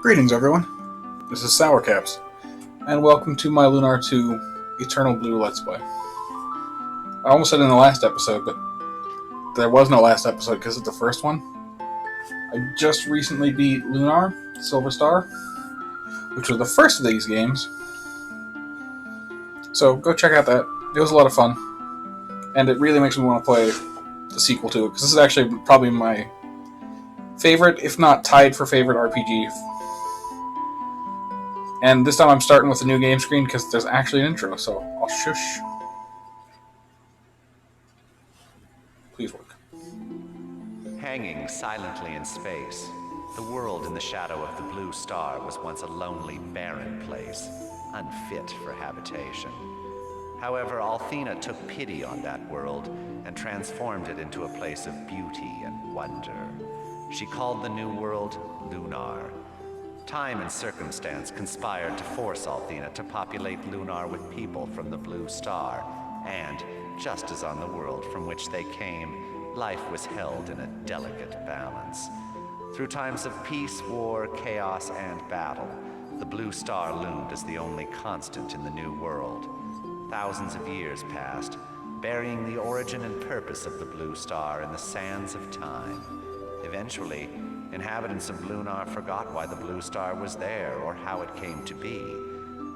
Greetings, everyone. This is Sour Caps, and welcome to my Lunar 2 Eternal Blue Let's Play. I almost said in the last episode, but there was no last episode because it's the first one. I just recently beat Lunar, Silver Star, which was the first of these games. So go check out that. It was a lot of fun, and it really makes me want to play the sequel to it, because this is actually probably my favorite, if not tied for favorite RPG. And this time I'm starting with a new game screen because there's actually an intro, so I'll shush. Please work. Hanging silently in space, the world in the shadow of the blue star was once a lonely, barren place, unfit for habitation. However, Althena took pity on that world and transformed it into a place of beauty and wonder. She called the new world Lunar. Time and circumstance conspired to force Althena to populate Lunar with people from the blue star, and, just as on the world from which they came, life was held in a delicate balance. Through times of peace, war, chaos, and battle, the blue star loomed as the only constant in the new world. Thousands of years passed, burying the origin and purpose of the blue star in the sands of time. Eventually, inhabitants of Lunar forgot why the blue star was there or how it came to be,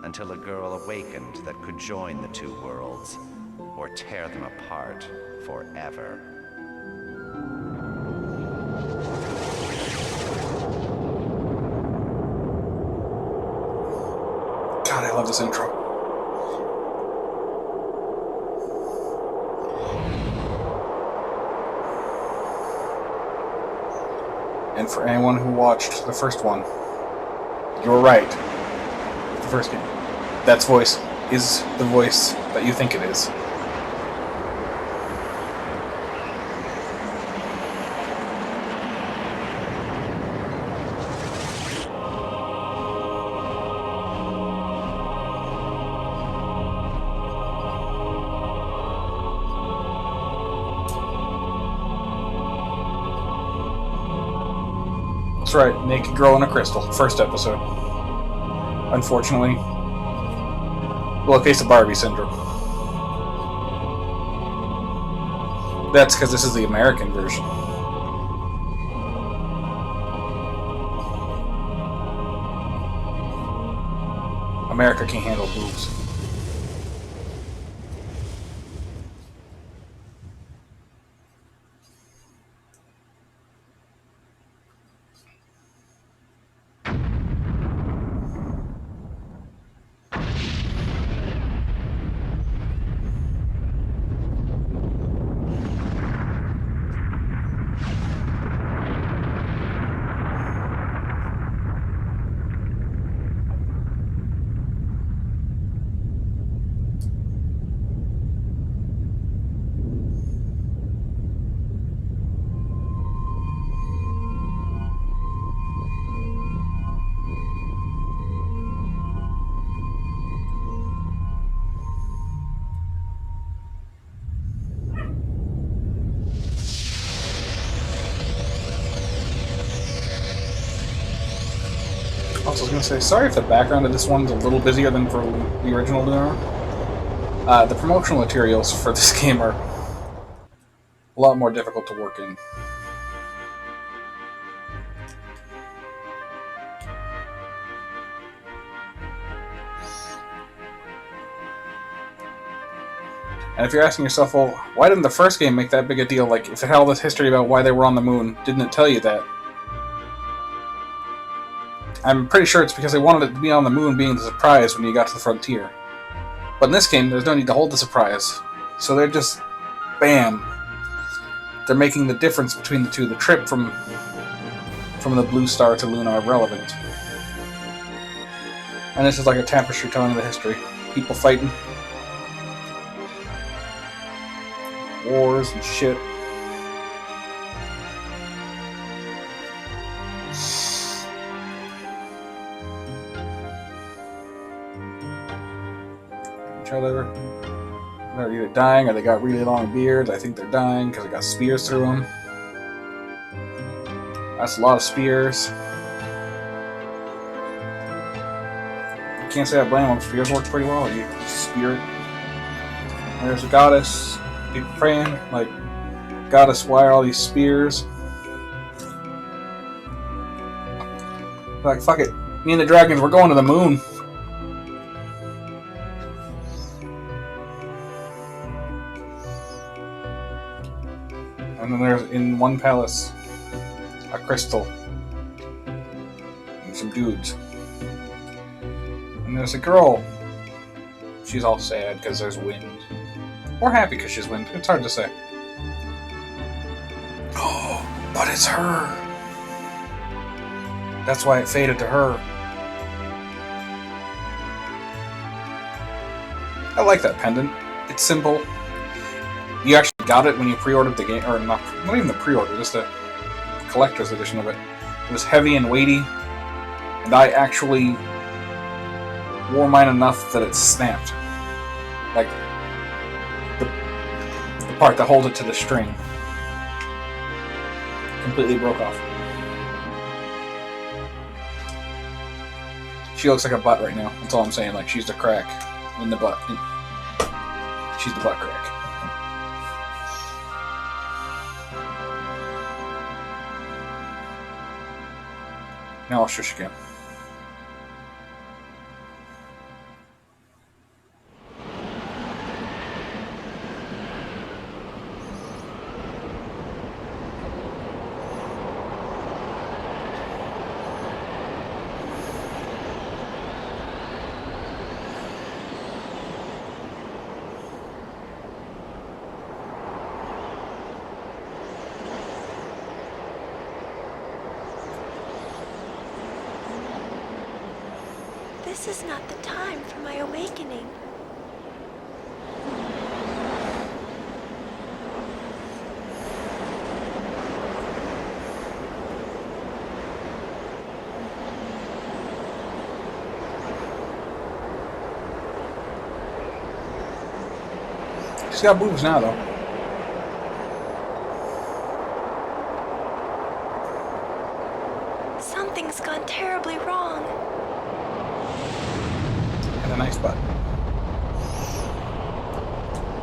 until a girl awakened that could join the two worlds, or tear them apart forever. God, I love this intro. And for anyone who watched the first one, you were right. The first game. That voice is the voice that you think it is. That's right, naked girl in a crystal. First episode. Unfortunately. Well, a case of Barbie syndrome. That's because this is the American version. America can't handle boobs. Also, I was going to say, sorry if the background of this one's a little busier than for the original Lunar. The promotional materials for this game are a lot more difficult to work in. And if you're asking yourself, well, why didn't the first game make that big a deal? Like, if it had all this history about why they were on the moon, didn't it tell you that? I'm pretty sure it's because they wanted it to be on the moon being the surprise when you got to the frontier. But in this game, there's no need to hold the surprise. So they're just, bam. They're making the difference between the two, the trip from the blue star to Lunar relevant. And this is like a tapestry telling the history. People fighting. Wars and shit. Each other. They're either dying or they got really long beards. I think they're dying because they got spears through them. That's a lot of spears. can't say I blame them. Spears work pretty well. You spirit. There's a goddess. People praying like, goddess, why are all these spears? Like, fuck it. Me and the dragons, we're going to the moon. And then there's, in one palace, a crystal. And some dudes. And there's a girl. She's all sad because there's wind. Or happy because she's wind. It's hard to say. Oh, but it's her. That's why it faded to her. I like that pendant. It's simple. You actually got it when you pre-ordered the game, or not even the pre-order, just a collector's edition of it. It was heavy and weighty, and I actually wore mine enough that it snapped. Like, the part that holds it to the string completely broke off. She looks like a butt right now. That's all I'm saying. Like, she's the crack in the butt. She's the butt crack. Now I'll shush again. This is not the time for my awakening. She's got boobs now, though. Something's gone terribly wrong. And a nice butt.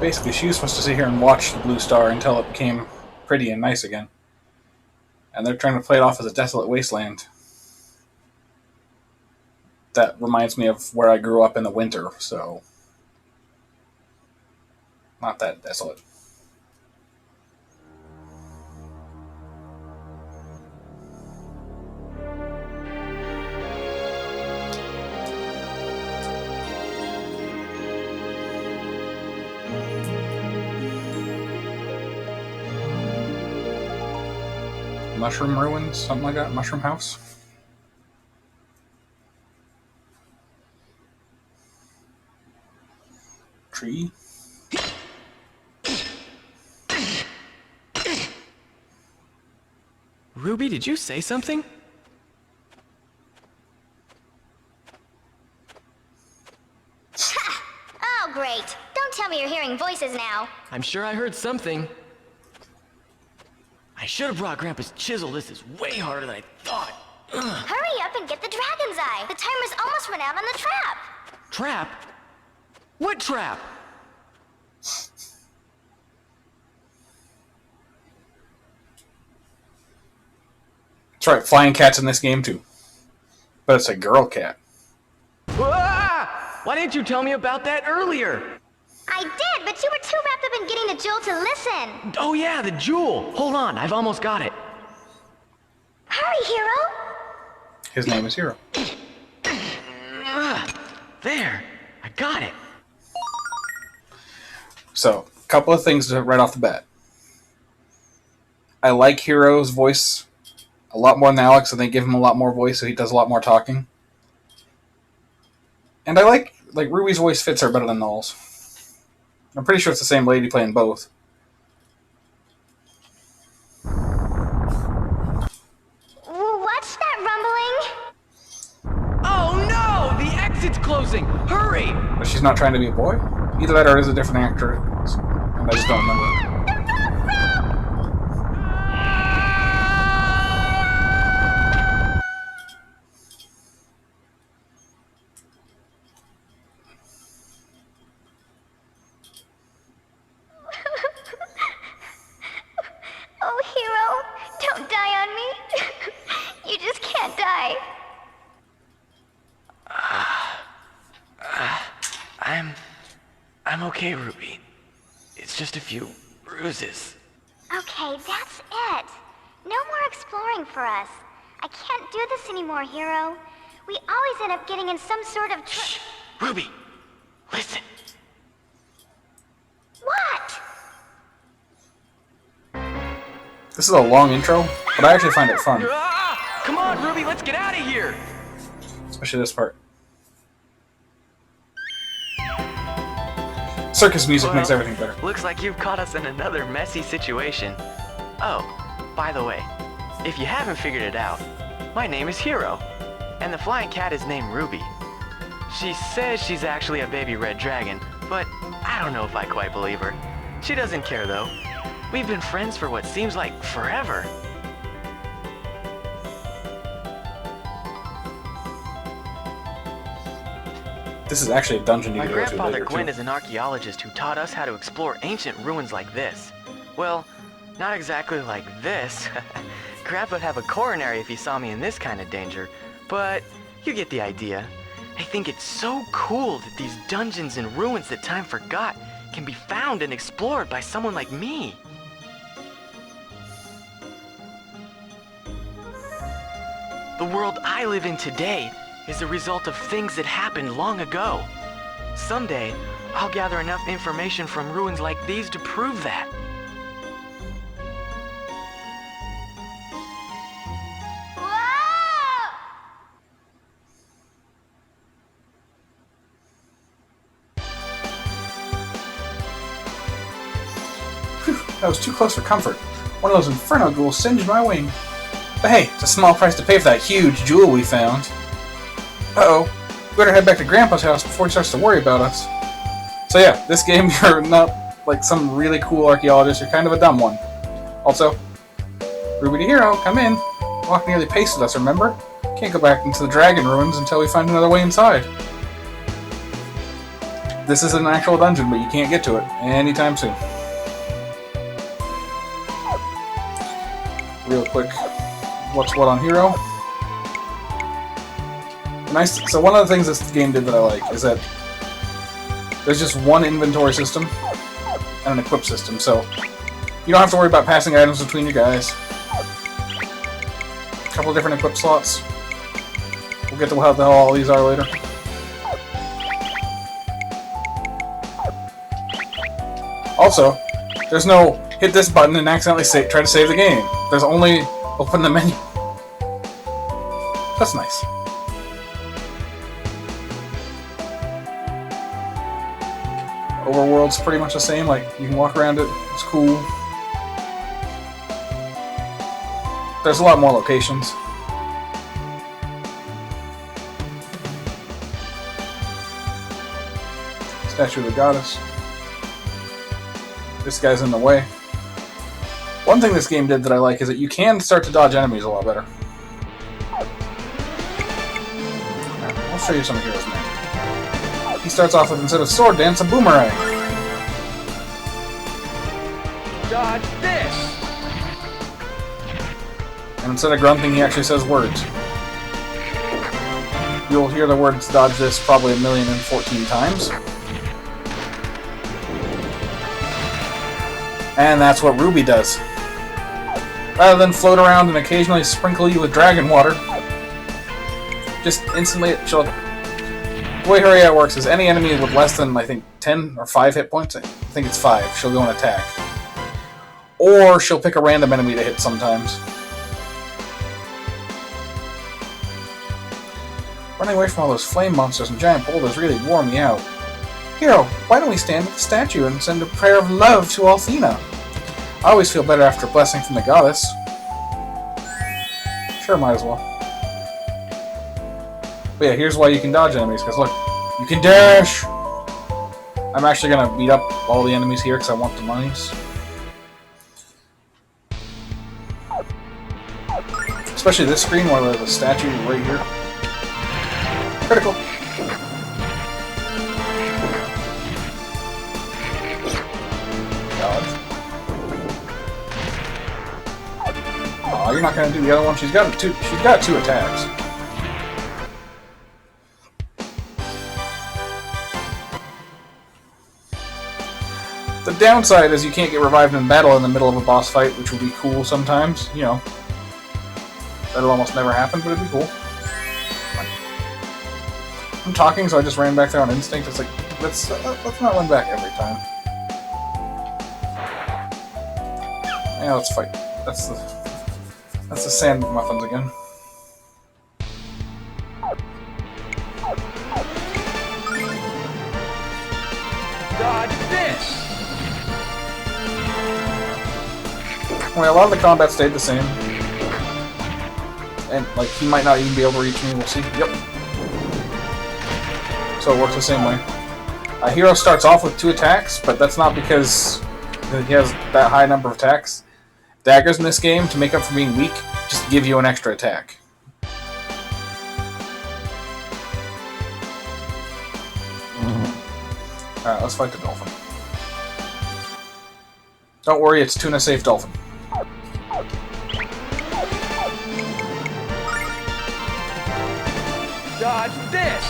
Basically, she was supposed to sit here and watch the blue star until it became pretty and nice again. And they're trying to play it off as a desolate wasteland. That reminds me of where I grew up in the winter, so... not that desolate. Mushroom ruins, something like that. Mushroom house. Tree. Ruby, did you say something? Ha! Oh, great. Don't tell me you're hearing voices now. I'm sure I heard something. I should have brought Grandpa's chisel. This is way harder than I thought. Ugh. Hurry up and get the dragon's eye. The timer's almost run out on the trap. Trap? What trap? That's right, flying cats in this game too. But it's a girl cat. Ah! Why didn't you tell me about that earlier? I did, but you were too wrapped up in getting the jewel to listen. Oh yeah, the jewel. Hold on, I've almost got it. Hurry, Hiro. His name is Hiro. There, I got it. So, a couple of things right off the bat. I like Hiro's voice a lot more than Alex, and they give him a lot more voice, so he does a lot more talking. And I like Ruby's voice fits her better than Null's. I'm pretty sure it's the same lady playing both. What's that rumbling? Oh no! The exit's closing! Hurry! But she's not trying to be a boy? Either that or it is a different actor. And I just don't remember. guy? I'm okay, Ruby. It's just a few bruises. Okay, that's it. No more exploring for us. I can't do this anymore, Hiro. We always end up getting in some sort of Shh! Ruby! Listen! What? This is a long intro, but I actually find it fun. Ah! Come on, Ruby, let's get out of here! Especially this part. Circus music makes everything better. Looks like you've caught us in another messy situation. Oh, by the way, if you haven't figured it out, my name is Hiro, and the flying cat is named Ruby. She says she's actually a baby red dragon, but I don't know if I quite believe her. She doesn't care though. We've been friends for what seems like forever. This is actually a dungeon you My can go to grandfather later, Gwen too. is an archaeologist who taught us how to explore ancient ruins like this. Well, not exactly like this. Grandpa'd have a coronary if he saw me in this kind of danger, but you get the idea. I think it's so cool that these dungeons and ruins that time forgot can be found and explored by someone like me. The world I live in today is a result of things that happened long ago. Someday, I'll gather enough information from ruins like these to prove that. Whoa! That was too close for comfort. One of those inferno ghouls singed my wing. But hey, it's a small price to pay for that huge jewel we found. Uh-oh. We better head back to Grandpa's house before he starts to worry about us. So yeah, this game, you're not like some really cool archaeologist, you're kind of a dumb one. Also, Ruby to Hiro, come in. Walk nearly pasted us, remember? Can't go back into the dragon ruins until we find another way inside. This is an actual dungeon, but you can't get to it anytime soon. Real quick, what's what on Hiro? Nice. So one of the things this game did that I like is that there's just one inventory system and an equip system, so you don't have to worry about passing items between your guys. A couple of different equip slots. We'll get to how the hell all these are later. Also, there's no hit this button and accidentally try to save the game. There's only open the menu. That's nice. Overworld's pretty much the same, like, you can walk around it, it's cool. There's a lot more locations. Statue of the Goddess. This guy's in the way. One thing this game did that I like is that you can start to dodge enemies a lot better. I'll show you some of Hiro's men. He starts off with, instead of sword dance, a boomerang. Dodge this! And instead of grunting, he actually says words. You'll hear the words dodge this probably 1,014 times. And that's what Ruby does. Rather than float around and occasionally sprinkle you with dragon water, just instantly she'll... The way her AI works is any enemy with less than, I think, 10 or 5 hit points, I think it's 5, she'll go and attack. Or she'll pick a random enemy to hit sometimes. Running away from all those flame monsters and giant boulders really wore me out. Hiro, why don't we stand at the statue and send a prayer of love to Althena? I always feel better after a blessing from the goddess. Sure, might as well. But yeah, here's why you can dodge enemies, because look, you can dash! I'm actually going to beat up all the enemies here because I want the monies. Especially this screen where the statue is right here. Critical! Oh, you're not going to do the other one? She's got two attacks. The downside is you can't get revived in battle in the middle of a boss fight, which would be cool sometimes. You know, that'll almost never happen, but it'd be cool. I'm talking, so I just ran back there on instinct. It's like, let's not run back every time. Yeah, let's fight. That's the sand muffins again. Dodge this! Well, a lot of the combat stayed the same. And, like, he might not even be able to reach me, we'll see. Yep. So it works the same way. Hiro starts off with 2 attacks, but that's not because he has that high number of attacks. Daggers in this game, to make up for being weak, just give you an extra attack. Alright, let's fight the dolphin. Don't worry, it's tuna-safe dolphin. Dodge this!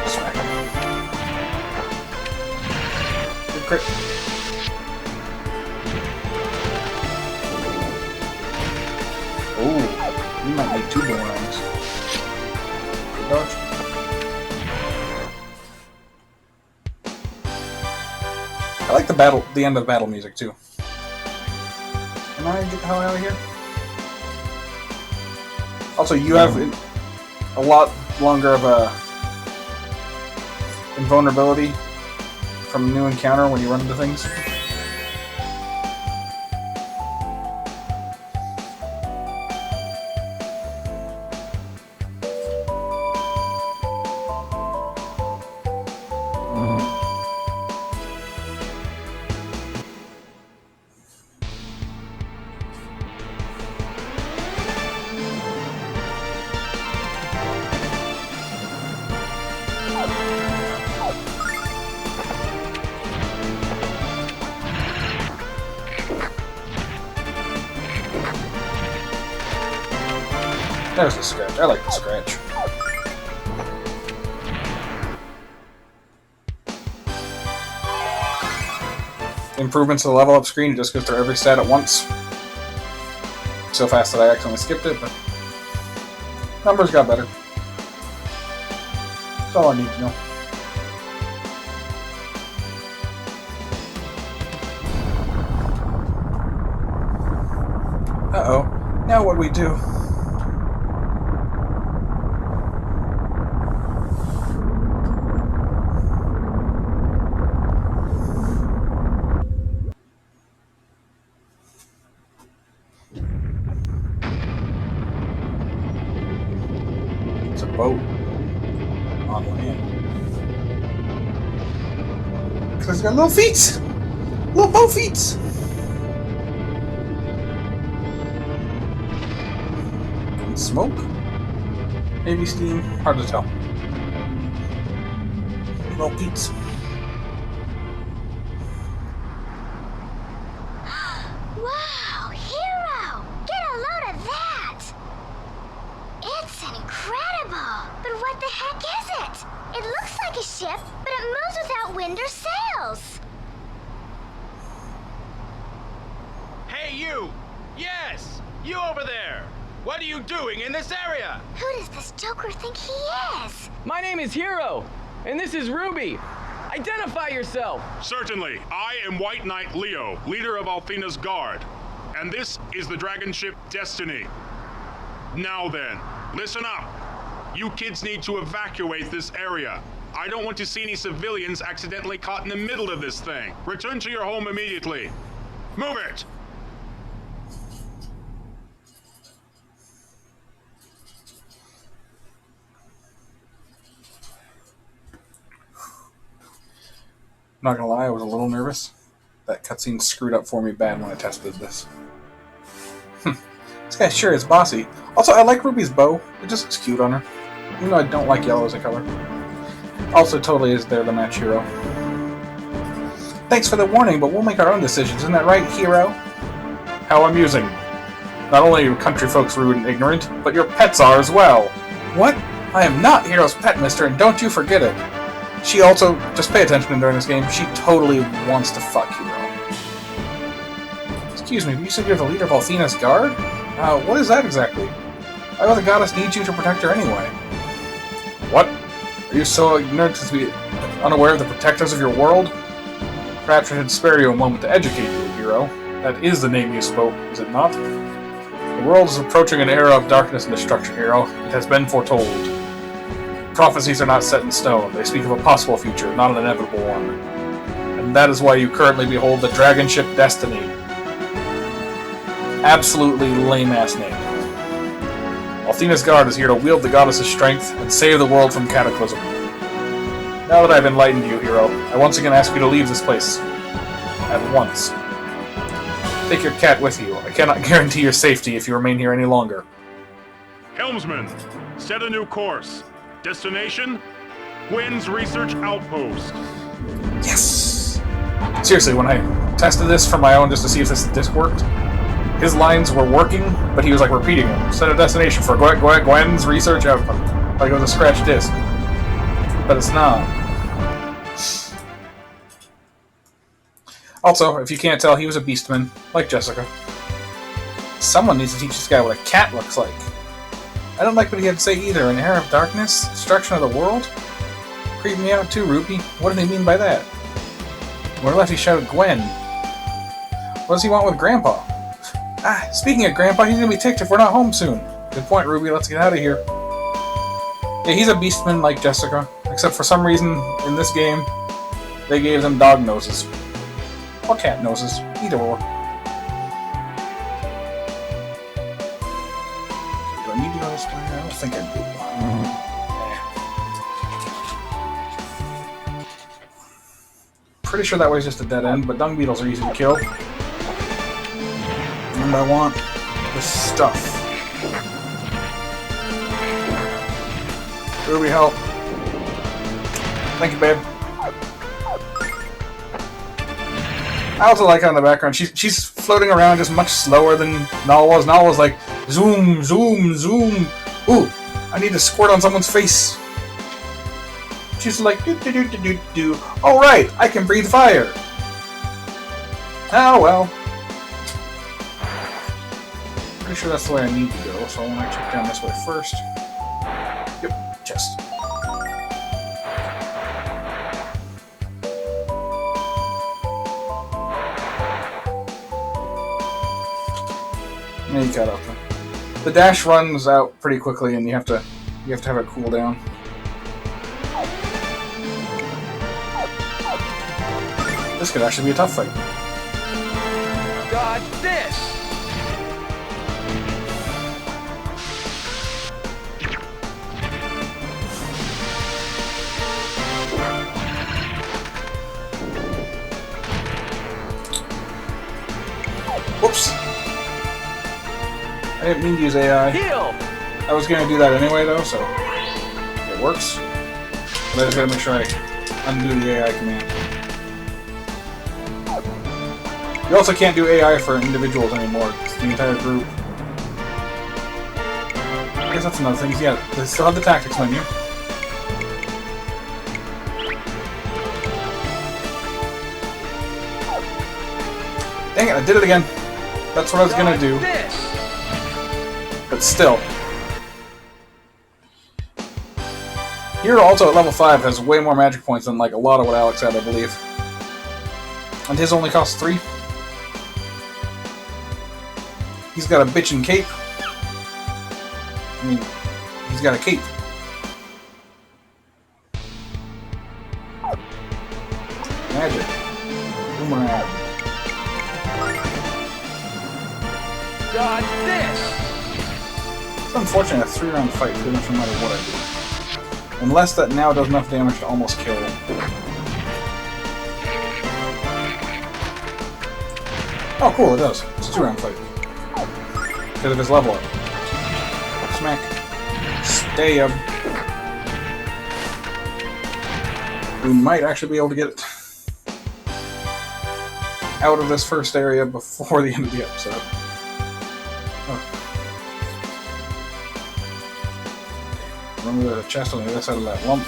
Smack him. Good crit. Oh, you might need 2 boomerangs. Good dodge. I like the end of battle music too. Can I get the hell out of here? Also, you have a lot longer of a invulnerability from a new encounter when you run into things. There's the scratch. I like the scratch. Improvements to the level up screen, it just goes through every stat at once. So fast that I accidentally skipped it, but numbers got better. That's all I need to know. Uh-oh. Now what do we do? It's a boat on land. Because it's got little feet! Little boat feet! And smoke? Maybe steam? Hard to tell. Little feet. Wow, Hiro! Get a load of that! It's incredible! But what the heck is it? It looks like a ship, but it moves without wind or sails. Hey, you! Yes! You over there! What are you doing in this area? Who does this Joker think he is? My name is Hiro, and this is Ruby. Identify yourself! Certainly. I am White Knight Leo, leader of Althena's Guard. And this is the dragon ship Destiny. Now then, listen up. You kids need to evacuate this area. I don't want to see any civilians accidentally caught in the middle of this thing. Return to your home immediately. Move it! not gonna lie, I was a little nervous. That cutscene screwed up for me bad when I tested this. This guy sure is bossy. Also, I like Ruby's bow. It just looks cute on her. Even though I don't like yellow as a color. Also, totally is there to match Hiro. Thanks for the warning, but we'll make our own decisions. Isn't that right, Hiro? How amusing. Not only are country folks rude and ignorant, but your pets are as well. What? I am not Hiro's pet, mister, and don't you forget it. She also, just pay attention during this game, she totally wants to fuck Hiro. Excuse me, you said you're the leader of Althena's guard? What is that exactly? Why would the goddess need you to protect her anyway? What? Are you so ignorant as to be unaware of the protectors of your world? Perhaps I should spare you a moment to educate you, Hiro. That is the name you spoke, is it not? The world is approaching an era of darkness and destruction, Hiro. It has been foretold. Prophecies are not set in stone. They speak of a possible future, not an inevitable one. And that is why you currently behold the dragon ship Destiny. Absolutely lame-ass name. Althena's guard is here to wield the goddess's strength and save the world from cataclysm. Now that I've enlightened you, Hiro, I once again ask you to leave this place. At once. Take your cat with you. I cannot guarantee your safety if you remain here any longer. Helmsman, set a new course. Destination? Quinn's Research Outpost. Yes! Seriously, when I tested this for my own just to see if this disc worked, his lines were working, but he was like repeating them. Set a destination for Gwen's Research Outpost. Like it was a scratch disc. But it's not. Also, if you can't tell, he was a beastman, like Jessica. Someone needs to teach this guy what a cat looks like. I don't like what he had to say either. An era of darkness? Destruction of the world? Creep me out too, Ruby. What do they mean by that? Where left he shouted Gwen. What does he want with Grandpa? Speaking of Grandpa, he's gonna be ticked if we're not home soon. Good point, Ruby. Let's get out of here. Yeah, he's a beastman like Jessica. Except for some reason, in this game, they gave them dog noses. Or cat noses. Either or. Do I need to go this way? I don't think I do. Pretty sure that way's just a dead end, but dung beetles are easy to kill. And I want the stuff. Ruby, help. Thank you, babe. I also like her in the background. She's floating around just much slower than Nal was. Nal was like, zoom, zoom, zoom. Ooh, I need to squirt on someone's face. She's like, do do do do do do. Oh right, I can breathe fire. Oh well. Pretty sure that's the way I need to go, so I want to check down this way first. Yep, chest. Yeah, you got up there. The dash runs out pretty quickly, and you have to have a cooldown. This could actually be a tough fight. Dodge this! Whoops! I didn't mean to use AI. Heal! I was going to do that anyway, though, so it works. But I just gotta make sure I undo the AI command. You also can't do AI for individuals anymore. It's the entire group. I guess that's another thing. Yeah, they still have the tactics menu. Dang it, I did it again. That's what I was gonna do. But still. Hiro also at level 5 has way more magic points than like a lot of what Alex had, I believe. And his only costs 3. He's got a bitchin' cape. I mean, he's got a cape. Magic. Boomerang. Dodge this! It's unfortunate a 3-round fight pretty much no matter what I do. Unless that now does enough damage to almost kill him. Oh, cool, it does. It's a 2-round fight. Because of his level up. Smack. Stab. We might actually be able to get it out of this first area before the end of the episode. Oh. Remember the chest on the other side of that lump.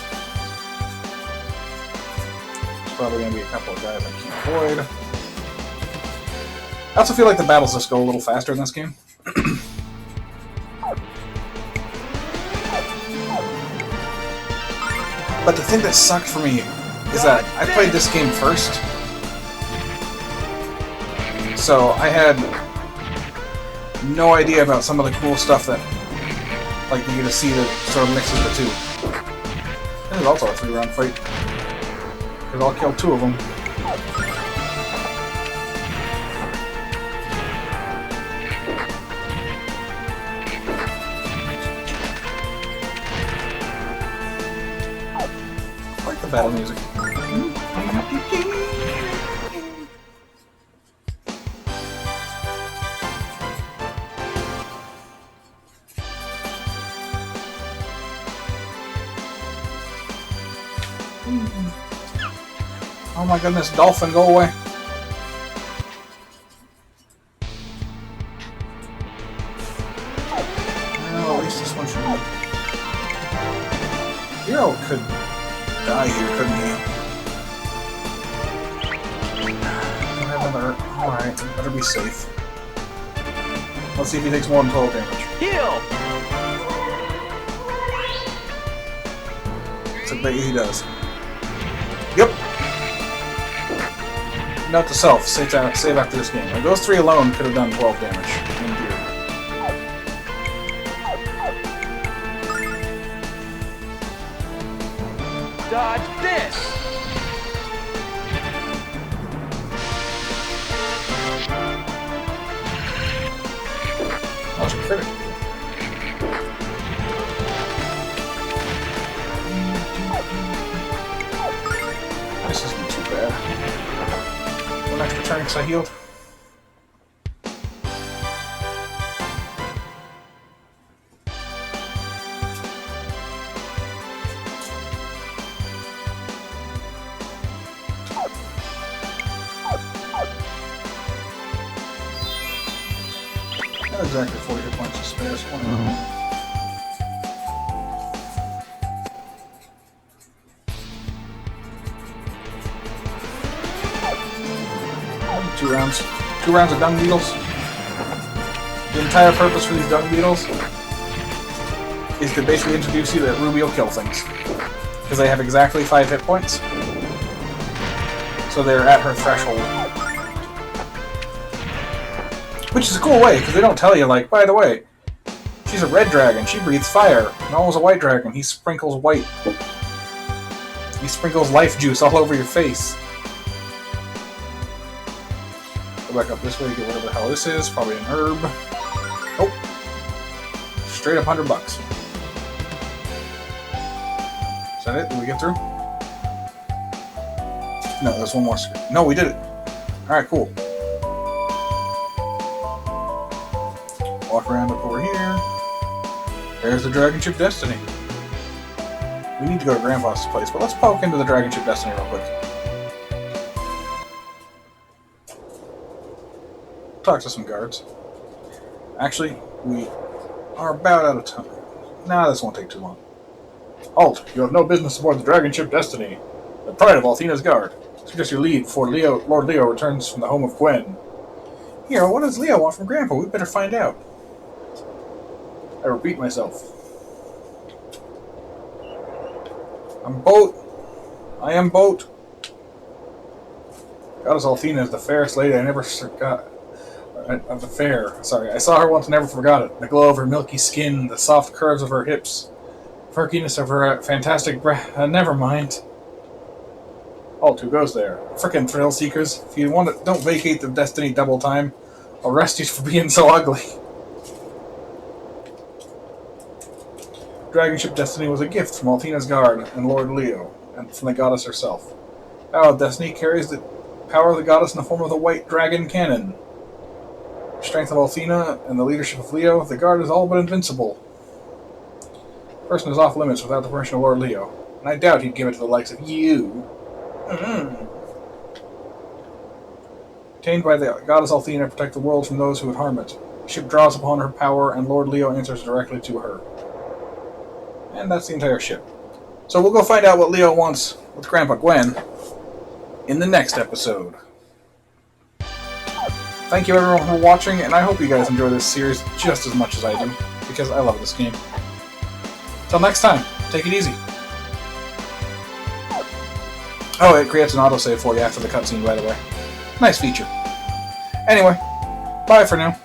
There's probably going to be a couple of guys I can't avoid. I also feel like the battles just go a little faster in this game. But the thing that sucked for me is that I played this game first. So I had no idea about some of the cool stuff that like you get to see that sort of mixes the two. This is also a 3-round fight. Because I'll kill 2 of them. I like the battle music. Oh my goodness, dolphin, go away. Well, at least this one should be. Hiro could die here, couldn't he? Don't have another. Alright, better be safe. Let's see if he takes more than 12 damage. Heal! So I bet he does. Yep. Note to self, save after this game. Like, those 3 alone could have done 12 damage. In theory. Dodge this! That was a critic. This isn't too bad. One extra turn because I healed. Not exactly 40 hit points to spare, so one of them. 2 rounds. 2 rounds of dung beetles. The entire purpose for these dung beetles is to basically introduce you that Ruby will kill things. Because they have exactly 5 hit points. So they're at her threshold. Which is a cool way, because they don't tell you, like, by the way, she's a red dragon, she breathes fire. Noel's a white dragon, he sprinkles white. He sprinkles life juice all over your face. Go back up this way to get whatever the hell this is. Probably an herb. Oh. Straight up $100. Is that it? Did we get through? No, there's one more screen. No, we did it. Alright, cool. Walk around up over here. There's the Dragon Ship Destiny. We need to go to Grandpa's place, but let's poke into the Dragon Ship Destiny real quick. Talk to some guards. Actually, we are about out of time. Nah, this won't take too long. Halt! You have no business aboard the Dragon Ship Destiny, the pride of Althena's Guard. Suggest you leave before Lord Leo returns from the home of Gwen. Hiro, what does Leo want from Grandpa? We better find out. I repeat myself. I'm Boat. I am Boat. Goddess Althena is the fairest lady I never forgot. Of the fair. Sorry, I saw her once and never forgot it. The glow of her milky skin, the soft curves of her hips, perkiness of her fantastic breath. Never mind. Halt, who goes there? Frickin' thrill seekers. If you want it, don't vacate the Destiny double time. I'll arrest you for being so ugly. Dragon Ship Destiny was a gift from Althena's Guard and Lord Leo, and from the goddess herself. Power of Destiny carries the power of the goddess in the form of the White Dragon Cannon. strength of Althena and the leadership of Leo, the Guard is all but invincible. The person is off limits without the permission of Lord Leo, and I doubt he'd give it to the likes of you. Obtained by the goddess Althena to protect the world from those who would harm it. The ship draws upon her power, and Lord Leo answers directly to her. And that's the entire ship. So we'll go find out what Leo wants with Grandpa Gwen in the next episode. Thank you everyone for watching, and I hope you guys enjoy this series just as much as I do, because I love this game. Till next time, take it easy. Oh, it creates an autosave for you after the cutscene, by the way. Nice feature. Anyway, bye for now.